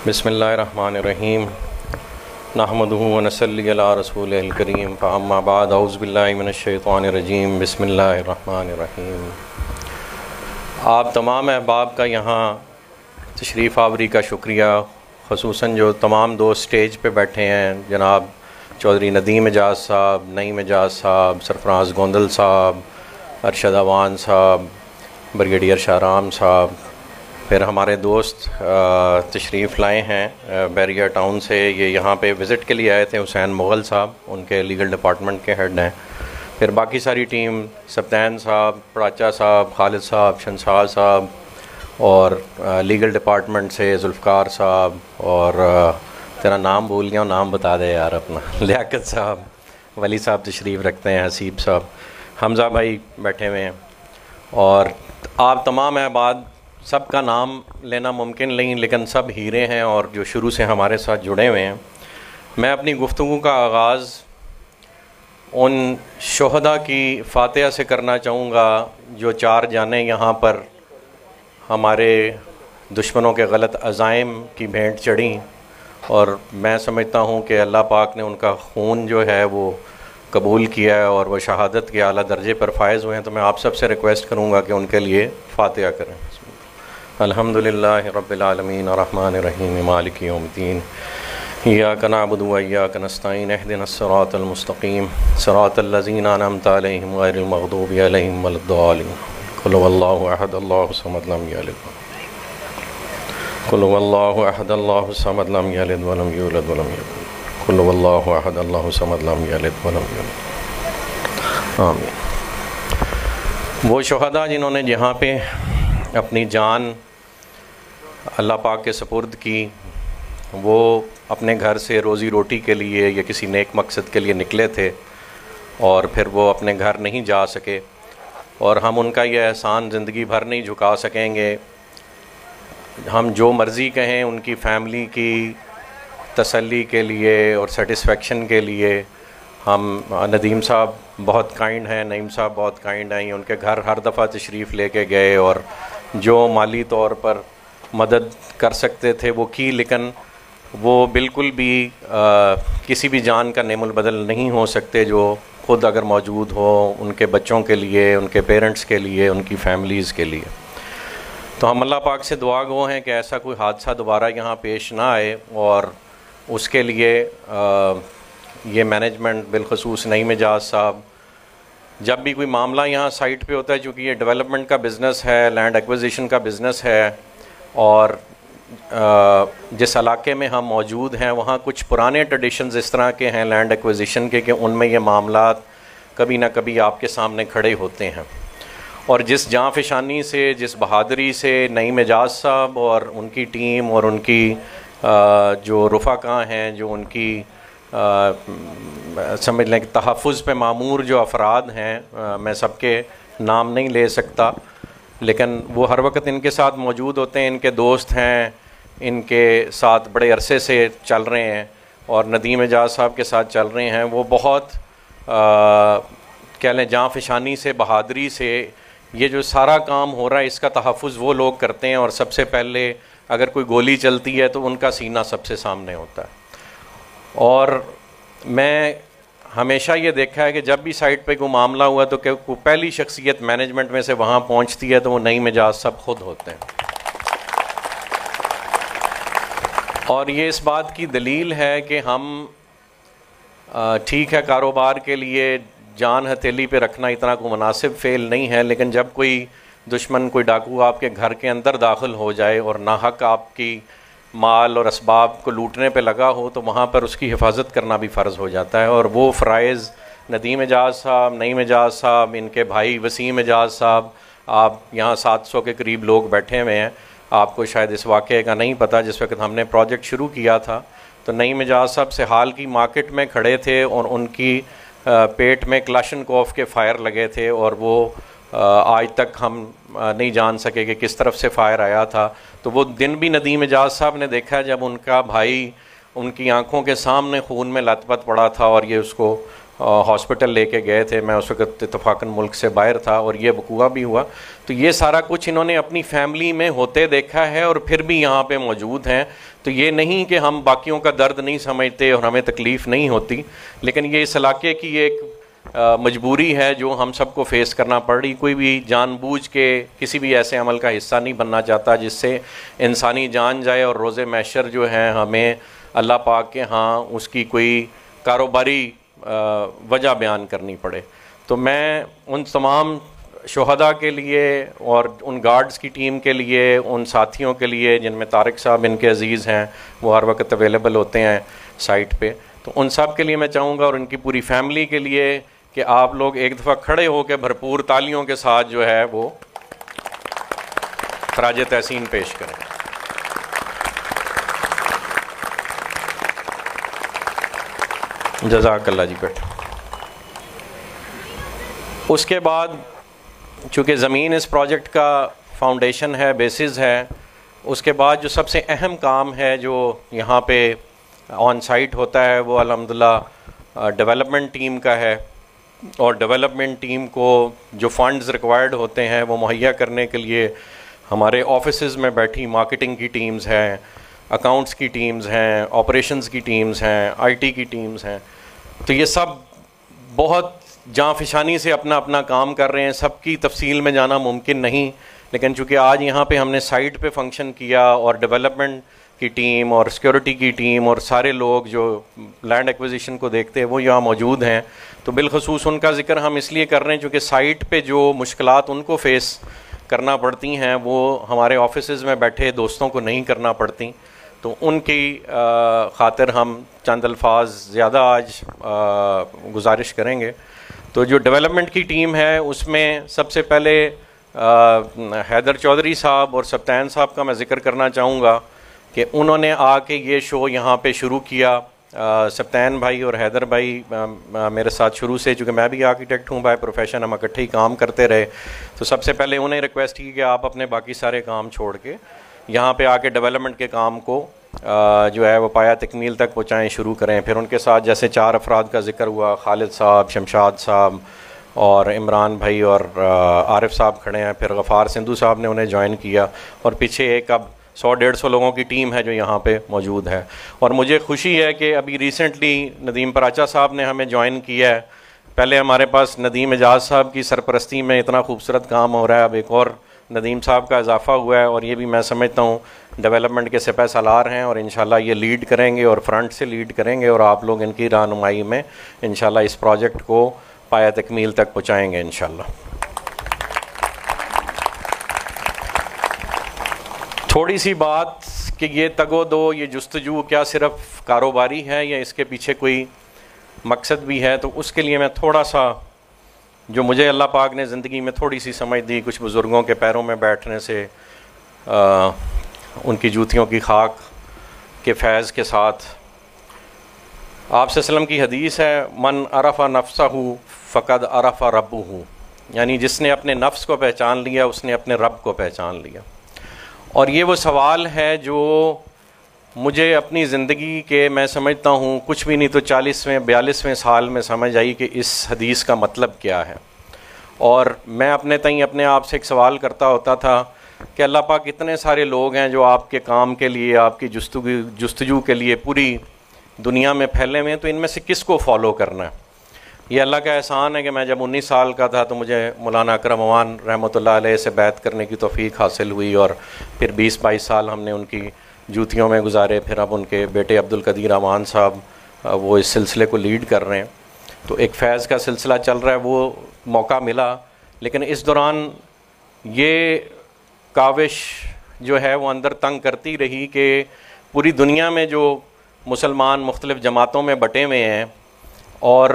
بسم اللہ الرحمن الرحیم نحمدہ ونصلی علی رسولہ الکریم فاما بعد اعوذ باللہ من الشیطان الرجیم بسم اللہ الرحمن الرحیم۔ آپ تمام احباب کا یہاں تشریف آوری کا شکریہ، خصوصاً جو تمام دوست اسٹیج پہ بیٹھے ہیں، جناب چودھری ندیم اعجاز صاحب، نعیم اعجاز صاحب، سرفراز گوندل صاحب، ارشد اوان صاحب، بریگیڈیئر شاہرام صاحب، پھر ہمارے دوست تشریف لائے ہیں بیریا ٹاؤن سے، یہ یہاں پہ وزٹ کے لیے آئے تھے، حسین مغل صاحب ان کے لیگل ڈپارٹمنٹ کے ہیڈ ہیں، پھر باقی ساری ٹیم، سبتین صاحب، پراچا صاحب، خالد صاحب، شنسار صاحب، اور لیگل ڈپارٹمنٹ سے ذوالفقار صاحب، اور تیرا نام بھول گیا ہوں، نام بتا دے یار اپنا، لیاقت صاحب، ولی صاحب تشریف رکھتے ہیں، حسیب صاحب، حمزہ بھائی بیٹھے ہوئے ہیں، اور آپ تمام احباب سب کا نام لینا ممکن نہیں، لیکن سب ہیرے ہیں اور جو شروع سے ہمارے ساتھ جڑے ہوئے ہیں۔ میں اپنی گفتگو کا آغاز ان شہداء کی فاتحہ سے کرنا چاہوں گا جو 4 جانیں یہاں پر ہمارے دشمنوں کے غلط عزائم کی بھینٹ چڑھیں، اور میں سمجھتا ہوں کہ اللہ پاک نے ان کا خون جو ہے وہ قبول کیا ہے اور وہ شہادت کے اعلیٰ درجے پر فائز ہوئے ہیں، تو میں آپ سب سے ریکویسٹ کروں گا کہ ان کے لیے فاتحہ کریں۔ الحمدللہ رب العالمین الرحمن الرحیم مالک یوم الدین ایاک نعبد و ایاک نستعین اہدنا الصراط المستقیم صراط الذین انعمت علیہم غیر المغضوب علیہم ولا الضالین۔ قل هو اللہ احد اللہ الصمد لم یلد قل هو اللہ احد اللہ الصمد لم یلد ولم یولد ولم یکن قل هو اللہ احد اللہ الصمد لم یلد ولم یولد۔ آمین۔ وہ شہداء جنہوں نے جہاں پہ اپنی جان اللہ پاک کے سپرد کی، وہ اپنے گھر سے روزی روٹی کے لیے یا کسی نیک مقصد کے لیے نکلے تھے اور پھر وہ اپنے گھر نہیں جا سکے، اور ہم ان کا یہ احسان زندگی بھر نہیں جھکا سکیں گے۔ ہم جو مرضی کہیں ان کی فیملی کی تسلی کے لیے اور سیٹسفیکشن کے لیے، ہم ندیم صاحب بہت کائنڈ ہیں، نعیم صاحب بہت کائنڈ ہیں، ان کے گھر ہر دفعہ تشریف لے کے گئے اور جو مالی طور پر مدد کر سکتے تھے وہ کی، لیکن وہ بالکل بھی کسی بھی جان کا نعم البدل نہیں ہو سکتے جو خود اگر موجود ہو ان کے بچوں کے لیے، ان کے پیرنٹس کے لیے، ان کی فیملیز کے لیے۔ تو ہم اللہ پاک سے دعا گو ہیں کہ ایسا کوئی حادثہ دوبارہ یہاں پیش نہ آئے، اور اس کے لیے یہ مینجمنٹ بالخصوص نعیم اعجاز صاحب، جب بھی کوئی معاملہ یہاں سائٹ پہ ہوتا ہے، چونکہ یہ ڈیولپمنٹ کا بزنس ہے، لینڈ ایکوزیشن کا بزنس ہے، اور جس علاقے میں ہم موجود ہیں وہاں کچھ پرانے ٹریڈیشنز اس طرح کے ہیں لینڈ ایکوزیشن کے کہ ان میں یہ معاملات کبھی نہ کبھی آپ کے سامنے کھڑے ہوتے ہیں، اور جس جاں فشانی سے، جس بہادری سے نعیم اعجاز صاحب اور ان کی ٹیم اور ان کی جو رفقاء ہیں، جو ان کی سمجھ لیں کہ تحفظ پہ معمور جو افراد ہیں، میں سب کے نام نہیں لے سکتا، لیکن وہ ہر وقت ان کے ساتھ موجود ہوتے ہیں، ان کے دوست ہیں، ان کے ساتھ بڑے عرصے سے چل رہے ہیں، اور ندیم اعجاز صاحب کے ساتھ چل رہے ہیں، وہ بہت کہہ لیں جاں فشانی سے، بہادری سے یہ جو سارا کام ہو رہا ہے اس کا تحفظ وہ لوگ کرتے ہیں، اور سب سے پہلے اگر کوئی گولی چلتی ہے تو ان کا سینہ سب سے سامنے ہوتا ہے۔ اور میں ہمیشہ یہ دیکھا ہے کہ جب بھی سائٹ پہ کوئی معاملہ ہوا تو کہ پہلی شخصیت مینجمنٹ میں سے وہاں پہنچتی ہے تو وہ نعیم اعجاز صاحب خود ہوتے ہیں، اور یہ اس بات کی دلیل ہے کہ ہم ٹھیک ہے کاروبار کے لیے جان ہتھیلی پہ رکھنا اتنا کوئی مناسب فعل نہیں ہے، لیکن جب کوئی دشمن، کوئی ڈاکو آپ کے گھر کے اندر داخل ہو جائے اور ناحق آپ کی مال اور اسباب کو لوٹنے پہ لگا ہو تو وہاں پر اس کی حفاظت کرنا بھی فرض ہو جاتا ہے، اور وہ فرائض ندیم اعجاز صاحب، نعیم اعجاز صاحب، ان کے بھائی وسیم اعجاز صاحب، آپ یہاں 700 کے قریب لوگ بیٹھے ہوئے ہیں، آپ کو شاید اس واقعے کا نہیں پتہ، جس وقت ہم نے پروجیکٹ شروع کیا تھا تو نعیم اعجاز صاحب سے حال کی مارکیٹ میں کھڑے تھے اور ان کی پیٹ میں کلاشنکوف کے فائر لگے تھے، اور وہ آج تک ہم نہیں جان سکے کہ کس طرف سے فائر آیا تھا۔ تو وہ دن بھی ندیم اعجاز صاحب نے دیکھا ہے جب ان کا بھائی ان کی آنکھوں کے سامنے خون میں لت پت پڑا تھا اور یہ اس کو ہاسپٹل لے کے گئے تھے. میں اس وقت اتفاقاً ملک سے باہر تھا اور یہ وقوع بھی ہوا. تو یہ سارا کچھ انہوں نے اپنی فیملی میں ہوتے دیکھا ہے اور پھر بھی یہاں پہ موجود ہیں. تو یہ نہیں کہ ہم باقیوں کا درد نہیں سمجھتے اور ہمیں تکلیف نہیں ہوتی, لیکن یہ اس علاقے کی ایک مجبوری ہے جو ہم سب کو فیس کرنا پڑ رہی. کوئی بھی جان بوجھ کے کسی بھی ایسے عمل کا حصہ نہیں بننا چاہتا جس سے انسانی جان جائے اور روز محشر جو ہے ہمیں اللہ پاک کے ہاں اس کی کوئی کاروباری وجہ بیان کرنی پڑے. تو میں ان تمام شہداء کے لیے اور ان گارڈز کی ٹیم کے لیے, ان ساتھیوں کے لیے جن میں طارق صاحب ان کے عزیز ہیں, وہ ہر وقت اویلیبل ہوتے ہیں سائٹ پہ, تو ان سب کے لیے میں چاہوں گا اور ان کی پوری فیملی کے لیے کہ آپ لوگ ایک دفعہ کھڑے ہو کے بھرپور تالیوں کے ساتھ جو ہے وہ خراج تحسین پیش کریں. جزاک اللہ جی. بیٹھے. اس کے بعد چونکہ زمین اس پروجیکٹ کا فاؤنڈیشن ہے, بیسز ہے, اس کے بعد جو سب سے اہم کام ہے جو یہاں پہ آن سائٹ ہوتا ہے وہ الحمدللہ ڈیولپمنٹ ٹیم کا ہے. اور ڈیولپمنٹ ٹیم کو جو فنڈز ریکوائرڈ ہوتے ہیں وہ مہیا کرنے کے لیے ہمارے آفیسز میں بیٹھی مارکیٹنگ کی ٹیمز ہیں, اکاؤنٹس کی ٹیمز ہیں, آپریشنز کی ٹیمز ہیں, آئی ٹی کی ٹیمز ہیں. تو یہ سب بہت جاں فشانی سے اپنا اپنا کام کر رہے ہیں. سب کی تفصیل میں جانا ممکن نہیں, لیکن چونکہ آج یہاں پہ ہم نے سائٹ پہ فنکشن کیا اور ڈیولپمنٹ کی ٹیم اور سیکورٹی کی ٹیم اور سارے لوگ جو لینڈ ایکوزیشن کو دیکھتے ہیں وہ یہاں موجود ہیں, تو بالخصوص ان کا ذکر ہم اس لیے کر رہے ہیں چونکہ سائٹ پہ جو مشکلات ان کو فیس کرنا پڑتی ہیں وہ ہمارے آفیسز میں بیٹھے دوستوں کو نہیں کرنا پڑتی. تو ان کی خاطر ہم چند الفاظ زیادہ آج گزارش کریں گے. تو جو ڈیولپمنٹ کی ٹیم ہے اس میں سب سے پہلے حیدر چودھری صاحب اور سبتین صاحب کا میں ذکر کرنا چاہوں گا کہ انہوں نے آ کے یہ شو یہاں پہ شروع کیا. سبتین بھائی اور حیدر بھائی میرے ساتھ شروع سے, چونکہ میں بھی آرکیٹیکٹ ہوں بائی پروفیشن, ہم اکٹھے ہی کام کرتے رہے. تو سب سے پہلے انہیں ریکویسٹ کی کہ آپ اپنے باقی سارے کام چھوڑ کے یہاں پہ آ کے ڈیولپمنٹ کے کام کو جو ہے وہ پایا تکمیل تک پہنچائیں, شروع کریں. پھر ان کے ساتھ جیسے 4 افراد کا ذکر ہوا, خالد صاحب, شمشاد صاحب اور عمران بھائی اور عارف صاحب کھڑے ہیں. پھر غفار سندھو صاحب نے انہیں جوائن کیا, اور پیچھے ایک اب 100-150 لوگوں کی ٹیم ہے جو یہاں پہ موجود ہے. اور مجھے خوشی ہے کہ ابھی ریسنٹلی ندیم پراچا صاحب نے ہمیں جوائن کیا ہے. پہلے ہمارے پاس ندیم اعجاز صاحب کی سرپرستی میں اتنا خوبصورت کام ہو رہا ہے, اب ایک اور ندیم صاحب کا اضافہ ہوا ہے, اور یہ بھی میں سمجھتا ہوں ڈیولپمنٹ کے سپہ سالار ہیں اور انشاءاللہ یہ لیڈ کریں گے اور فرنٹ سے لیڈ کریں گے, اور آپ لوگ ان کی رہنمائی میں انشاءاللہ اس پروجیکٹ کو پایا تکمیل تک پہنچائیں گے انشاءاللہ. تھوڑی سی بات کہ یہ تگ و دو, یہ جستجو کیا صرف کاروباری ہے یا اس کے پیچھے کوئی مقصد بھی ہے, تو اس کے لیے میں تھوڑا سا جو مجھے اللہ پاک نے زندگی میں تھوڑی سی سمجھ دی, کچھ بزرگوں کے پیروں میں بیٹھنے سے, ان کی جوتیوں کی خاک کے فیض کے ساتھ. آپ صلی اللہ علیہ وسلم کی حدیث ہے, من عرف نفسہ فقد عرف ربہ, یعنی جس نے اپنے نفس کو پہچان لیا اس نے اپنے رب کو پہچان لیا. اور یہ وہ سوال ہے جو مجھے اپنی زندگی کے, میں سمجھتا ہوں کچھ بھی نہیں تو 40ویں-42ویں سال میں سمجھ آئی کہ اس حدیث کا مطلب کیا ہے. اور میں اپنے تئیں اپنے آپ سے ایک سوال کرتا ہوتا تھا کہ اللہ پاک اتنے سارے لوگ ہیں جو آپ کے کام کے لیے, آپ کی جستجو کے لیے پوری دنیا میں پھیلے ہوئے ہیں, تو ان میں سے کس کو فالو کرنا ہے. یہ اللہ کا احسان ہے کہ میں جب 19 سال کا تھا تو مجھے مولانا اکرم امان رحمۃ اللہ علیہ سے بیعت کرنے کی توفیق حاصل ہوئی, اور پھر 20-22 سال ہم نے ان کی جوتیوں میں گزارے. پھر اب ان کے بیٹے عبد القدیر امان صاحب وہ اس سلسلے کو لیڈ کر رہے ہیں. تو ایک فیض کا سلسلہ چل رہا ہے, وہ موقع ملا, لیکن اس دوران یہ کاوش جو ہے وہ اندر تنگ کرتی رہی کہ پوری دنیا میں جو مسلمان مختلف جماعتوں میں بٹے ہوئے ہیں, اور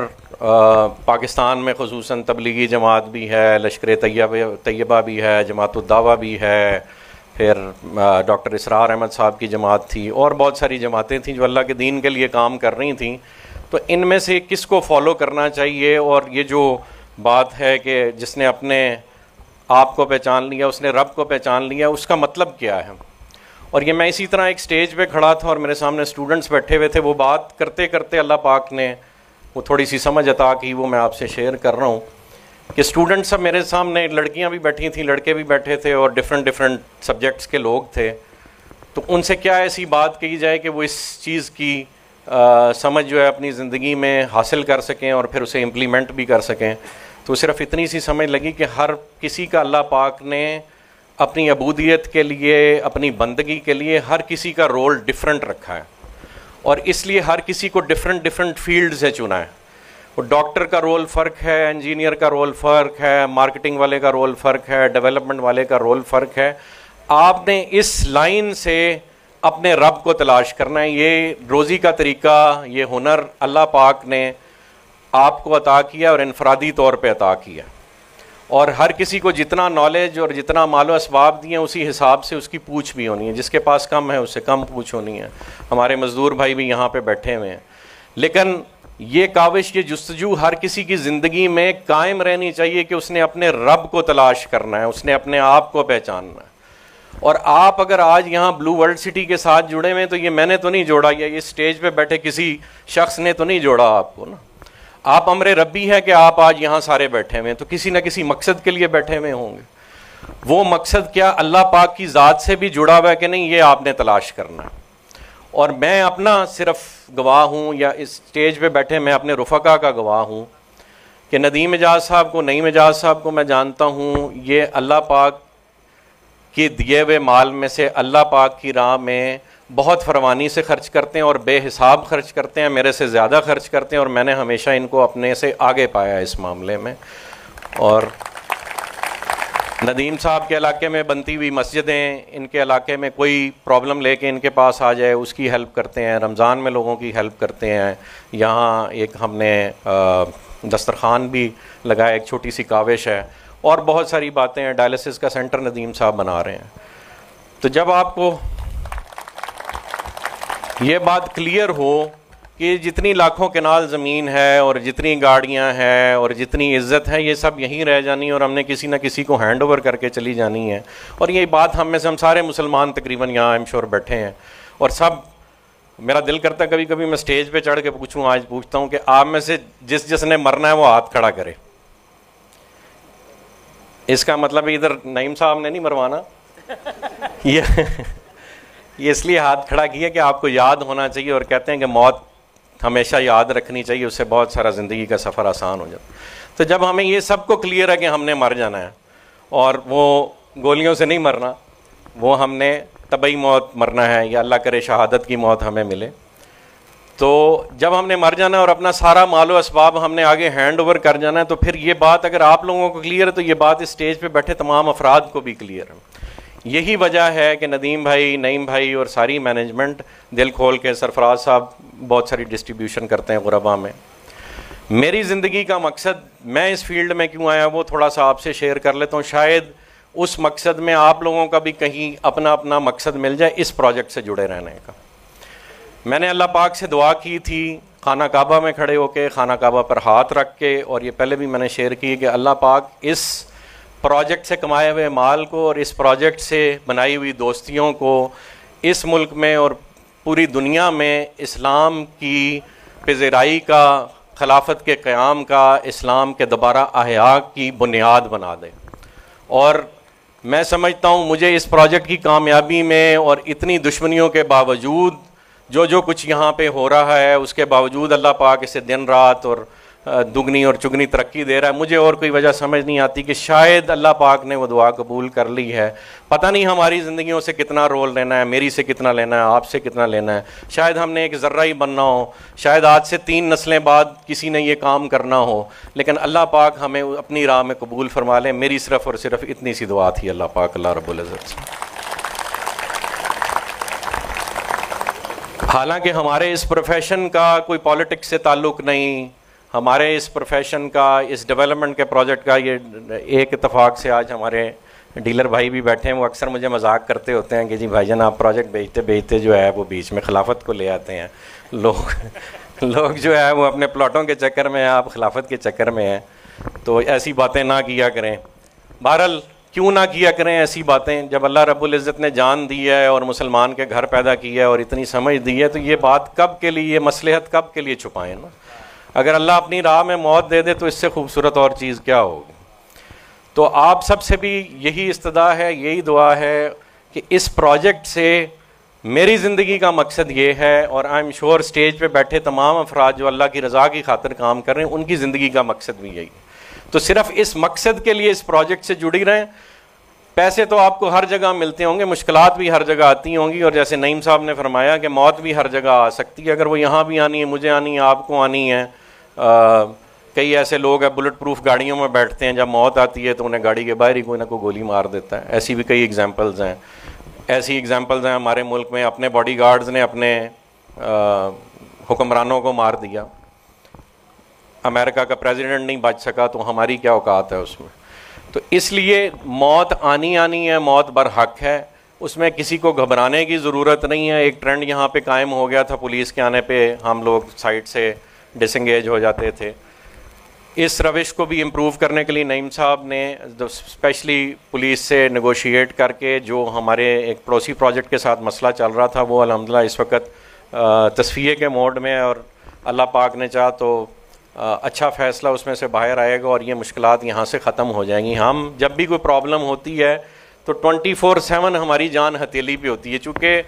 پاکستان میں خصوصاً تبلیغی جماعت بھی ہے, لشکر طیبہ بھی ہے, جماعت الدعوہ بھی ہے, پھر ڈاکٹر اسرار احمد صاحب کی جماعت تھی, اور بہت ساری جماعتیں تھیں جو اللہ کے دین کے لیے کام کر رہی تھیں. تو ان میں سے کس کو فالو کرنا چاہیے, اور یہ جو بات ہے کہ جس نے اپنے آپ کو پہچان لیا اس نے رب کو پہچان لیا, اس کا مطلب کیا ہے. اور یہ میں اسی طرح ایک سٹیج پہ کھڑا تھا اور میرے سامنے اسٹوڈنٹس بیٹھے ہوئے تھے, وہ بات کرتے کرتے اللہ پاک نے وہ تھوڑی سی سمجھ عطا کی، وہ میں آپ سے شیئر کر رہا ہوں کہ اسٹوڈنٹ سب میرے سامنے، لڑکیاں بھی بیٹھی تھیں، لڑکے بھی بیٹھے تھے، اور ڈفرینٹ سبجیکٹس کے لوگ تھے. تو ان سے کیا ایسی بات کہی جائے کہ وہ اس چیز کی سمجھ جو ہے اپنی زندگی میں حاصل کر سکیں اور پھر اسے امپلیمنٹ بھی کر سکیں. تو صرف اتنی سی سمجھ لگی کہ ہر کسی کا اللہ پاک نے اپنی عبودیت کے لیے، اپنی بندگی کے لیے ہر کسی کا رول ڈفرینٹ رکھا ہے، اور اس لیے ہر کسی کو ڈفرینٹ فیلڈ سے چنا ہے. وہ ڈاکٹر کا رول فرق ہے، انجینئر کا رول فرق ہے، مارکیٹنگ والے کا رول فرق ہے، ڈیولپمنٹ والے کا رول فرق ہے. آپ نے اس لائن سے اپنے رب کو تلاش کرنا ہے. یہ روزی کا طریقہ، یہ ہنر اللہ پاک نے آپ کو عطا کیا اور انفرادی طور پہ عطا کیا، اور ہر کسی کو جتنا نالج اور جتنا مال و اسباب دیے اسی حساب سے اس کی پوچھ بھی ہونی ہے. جس کے پاس کم ہے اس سے کم پوچھ ہونی ہے. ہمارے مزدور بھائی بھی یہاں پہ بیٹھے ہوئے ہیں. لیکن یہ کاوش، یہ جستجو ہر کسی کی زندگی میں قائم رہنی چاہیے کہ اس نے اپنے رب کو تلاش کرنا ہے، اس نے اپنے آپ کو پہچاننا ہے. اور آپ اگر آج یہاں بلو ورلڈ سٹی کے ساتھ جڑے ہوئے ہیں تو یہ میں نے تو نہیں جوڑا، یا یہ اسٹیج پہ بیٹھے کسی شخص نے تو نہیں جوڑا آپ کو نا. آپ امر ربی ہے کہ آپ آج یہاں سارے بیٹھے ہوئے ہیں تو کسی نہ کسی مقصد کے لیے بیٹھے ہوئے ہوں گے. وہ مقصد کیا اللہ پاک کی ذات سے بھی جڑا ہوا ہے کہ نہیں، یہ آپ نے تلاش کرنا ہے. اور میں اپنا صرف گواہ ہوں، یا اس اسٹیج پہ بیٹھے میں اپنے رفقا کا گواہ ہوں کہ ندیم اعجاز صاحب کو، نعیم اعجاز صاحب کو میں جانتا ہوں. یہ اللہ پاک کے دیے ہوئے مال میں سے اللہ پاک کی راہ میں بہت فروانی سے خرچ کرتے ہیں اور بے حساب خرچ کرتے ہیں، میرے سے زیادہ خرچ کرتے ہیں، اور میں نے ہمیشہ ان کو اپنے سے آگے پایا اس معاملے میں. اور ندیم صاحب کے علاقے میں بنتی ہوئی مسجدیں، ان کے علاقے میں کوئی پرابلم لے کے ان کے پاس آ جائے اس کی ہیلپ کرتے ہیں، رمضان میں لوگوں کی ہیلپ کرتے ہیں. یہاں ایک ہم نے دسترخوان بھی لگایا، ایک چھوٹی سی کاوش ہے، اور بہت ساری باتیں ہیں. ڈائلسس کا سینٹر ندیم صاحب بنا رہے ہیں. تو جب آپ کو یہ بات کلیئر ہو کہ جتنی لاکھوں کنال زمین ہے اور جتنی گاڑیاں ہیں اور جتنی عزت ہے یہ سب یہیں رہ جانی ہے، اور ہم نے کسی نہ کسی کو ہینڈ اوور کر کے چلی جانی ہے. اور یہ بات ہم میں سے ہم سارے مسلمان تقریباً یہاں ایم شور بیٹھے ہیں، اور سب میرا دل کرتا ہے کبھی کبھی میں اسٹیج پہ چڑھ کے پوچھوں، آج پوچھتا ہوں کہ آپ میں سے جس نے مرنا ہے وہ ہاتھ کھڑا کرے. اس کا مطلب ادھر نعیم صاحب نے نہیں مروانا، یہ اس لیے ہاتھ کھڑا کیا کہ آپ کو یاد ہونا چاہیے، اور کہتے ہیں کہ موت ہمیشہ یاد رکھنی چاہیے، اس سے بہت سارا زندگی کا سفر آسان ہو جاتا. تو جب ہمیں یہ سب کو کلیئر ہے کہ ہم نے مر جانا ہے، اور وہ گولیوں سے نہیں مرنا، وہ ہم نے طبعی موت مرنا ہے، یا اللہ کرے شہادت کی موت ہمیں ملے. تو جب ہم نے مر جانا ہے اور اپنا سارا مال و اسباب ہم نے آگے ہینڈ اوور کر جانا ہے، تو پھر یہ بات اگر آپ لوگوں کو کلیئر ہے تو یہ بات اس اسٹیج پہ بیٹھے تمام افراد کو بھی کلیئر ہے. یہی وجہ ہے کہ ندیم بھائی، نعیم بھائی اور ساری مینجمنٹ دل کھول کے، سرفراز صاحب بہت ساری ڈسٹریبیوشن کرتے ہیں غربا میں. میری زندگی کا مقصد، میں اس فیلڈ میں کیوں آیا وہ تھوڑا سا آپ سے شیئر کر لیتا ہوں. شاید اس مقصد میں آپ لوگوں کا بھی کہیں اپنا اپنا مقصد مل جائے اس پروجیکٹ سے جڑے رہنے کا. میں نے اللہ پاک سے دعا کی تھی خانہ کعبہ میں کھڑے ہو کے، خانہ کعبہ پر ہاتھ رکھ کے، اور یہ پہلے بھی میں نے شیئر کی کہ اللہ پاک اس پروجیکٹ سے کمائے ہوئے مال کو اور اس پروجیکٹ سے بنائی ہوئی دوستیوں کو اس ملک میں اور پوری دنیا میں اسلام کی پذیرائی کا، خلافت کے قیام کا، اسلام کے دوبارہ احیاء کی بنیاد بنا دے. اور میں سمجھتا ہوں مجھے اس پروجیکٹ کی کامیابی میں اور اتنی دشمنیوں کے باوجود جو کچھ یہاں پہ ہو رہا ہے اس کے باوجود اللہ پاک اسے دن رات اور دگنی اور چگنی ترقی دے رہا ہے. مجھے اور کوئی وجہ سمجھ نہیں آتی کہ شاید اللہ پاک نے وہ دعا قبول کر لی ہے. پتہ نہیں ہماری زندگیوں سے کتنا رول لینا ہے، میری سے کتنا لینا ہے، آپ سے کتنا لینا ہے. شاید ہم نے ایک ذرہ ہی بننا ہو، شاید آج سے 3 نسلیں بعد کسی نے یہ کام کرنا ہو، لیکن اللہ پاک ہمیں اپنی راہ میں قبول فرما لے. میری صرف اور صرف اتنی سی دعا تھی اللہ پاک، اللہ رب العزت سے. حالانکہ ہمارے اس پروفیشن کا کوئی پالیٹکس سے تعلق نہیں، ہمارے اس پروفیشن کا، اس ڈیولپمنٹ کے پروجیکٹ کا، یہ ایک اتفاق سے آج ہمارے ڈیلر بھائی بھی بیٹھے ہیں. وہ اکثر مجھے مذاق کرتے ہوتے ہیں کہ جی بھائی جان آپ پروجیکٹ بیچتے جو ہے وہ بیچ میں خلافت کو لے آتے ہیں. لوگ جو ہے وہ اپنے پلاٹوں کے چکر میں ہیں، آپ خلافت کے چکر میں ہیں. تو ایسی باتیں نہ کیا کریں. بہرحال کیوں نہ کیا کریں ایسی باتیں؟ جب اللہ رب العزت نے جان دی ہے اور مسلمان کے گھر پیدا کیا ہے اور اتنی سمجھ دی ہے، تو یہ بات کب کے لیے، یہ مصلحت کب کے لیے چھپائیں نا. اگر اللہ اپنی راہ میں موت دے دے تو اس سے خوبصورت اور چیز کیا ہوگی؟ تو آپ سب سے بھی یہی استدعا ہے، یہی دعا ہے کہ اس پروجیکٹ سے میری زندگی کا مقصد یہ ہے، اور آئی ایم شیور اسٹیج پہ بیٹھے تمام افراد جو اللہ کی رضا کی خاطر کام کر رہے ہیں ان کی زندگی کا مقصد بھی یہی ہے۔ تو صرف اس مقصد کے لیے اس پروجیکٹ سے جڑی رہیں۔ پیسے تو آپ کو ہر جگہ ملتے ہوں گے، مشکلات بھی ہر جگہ آتی ہوں گی، اور جیسے نعیم صاحب نے فرمایا کہ موت بھی ہر جگہ آ سکتی ہے، اگر وہ یہاں بھی آنی ہے، مجھے آنی ہے، آپ کو آنی ہے۔ کئی ایسے لوگ ہیں بلٹ پروف گاڑیوں میں بیٹھتے ہیں، جب موت آتی ہے تو انہیں گاڑی کے باہر ہی کوئی نہ کوئی گولی مار دیتا ہے۔ ایسی بھی کئی ایگزامپلز ہیں، ایسی ایگزامپلز ہیں ہمارے ملک میں، اپنے باڈی گارڈز نے اپنے حکمرانوں کو مار دیا۔ امریکہ کا پریزیڈنٹ نہیں بچ سکا تو ہماری کیا اوقات ہے اس میں؟ تو اس لیے موت آنی ہے، موت برحق ہے، اس میں کسی کو گھبرانے کی ضرورت نہیں ہے۔ ایک ٹرینڈ یہاں پہ قائم ہو گیا تھا، پولیس کے آنے پہ ہم لوگ سائڈ سے ڈس انگیج ہو جاتے تھے۔ اس روش کو بھی امپروو کرنے کے لیے نعیم صاحب نے اسپیشلی پولیس سے نیگوشیٹ کر کے جو ہمارے ایک پڑوسی پروجیکٹ کے ساتھ مسئلہ چل رہا تھا وہ الحمدللہ اس وقت تصفیے کے موڈ میں، اور اللہ پاک نے چاہا تو اچھا فیصلہ اس میں سے باہر آئے گا اور یہ مشکلات یہاں سے ختم ہو جائیں گی۔ ہم جب بھی کوئی پرابلم ہوتی ہے تو 24/7 ہماری جان ہتھیلی پہ ہوتی ہے، چونکہ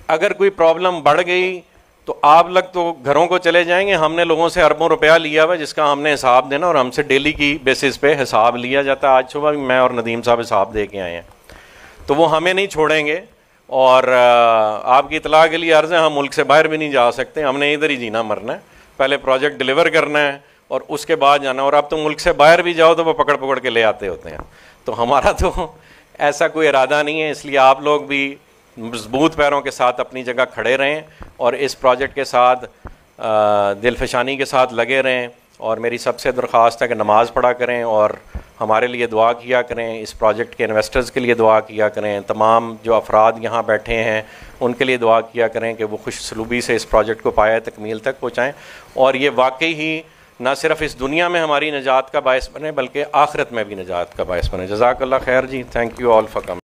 اگر کوئی پرابلم بڑھ گئی تو آپ لگ تو گھروں کو چلے جائیں گے، ہم نے لوگوں سے اربوں روپیہ لیا ہوا جس کا ہم نے حساب دینا، اور ہم سے ڈیلی کی بیسس پہ حساب لیا جاتا ہے۔ آج صبح بھی میں اور ندیم صاحب حساب دے کے آئے ہیں، تو وہ ہمیں نہیں چھوڑیں گے۔ اور آپ کی اطلاع کے لیے عرض ہے، ہم ملک سے باہر بھی نہیں جا سکتے، ہم نے ادھر ہی جینا مرنا ہے، پہلے پروجیکٹ ڈیلیور کرنا ہے اور اس کے بعد جانا۔ اور اب تو ملک سے باہر بھی جاؤ تو وہ پکڑ کے لے آتے ہوتے ہیں، تو ہمارا تو ایسا کوئی ارادہ نہیں ہے۔ اس لیے آپ لوگ بھی مضبوط پیروں کے ساتھ اپنی جگہ کھڑے رہیں اور اس پروجیکٹ کے ساتھ دلفشانی کے ساتھ لگے رہیں، اور میری سب سے درخواست ہے کہ نماز پڑھا کریں اور ہمارے لیے دعا کیا کریں، اس پروجیکٹ کے انویسٹرز کے لیے دعا کیا کریں، تمام جو افراد یہاں بیٹھے ہیں ان کے لیے دعا کیا کریں کہ وہ خوش سلوبی سے اس پروجیکٹ کو پایہ تکمیل تک پہنچائیں، اور یہ واقعی ہی نہ صرف اس دنیا میں ہماری نجات کا باعث بنے بلکہ آخرت میں بھی نجات کا باعث بنے۔ جزاک اللہ خیر جی، thank you all for coming.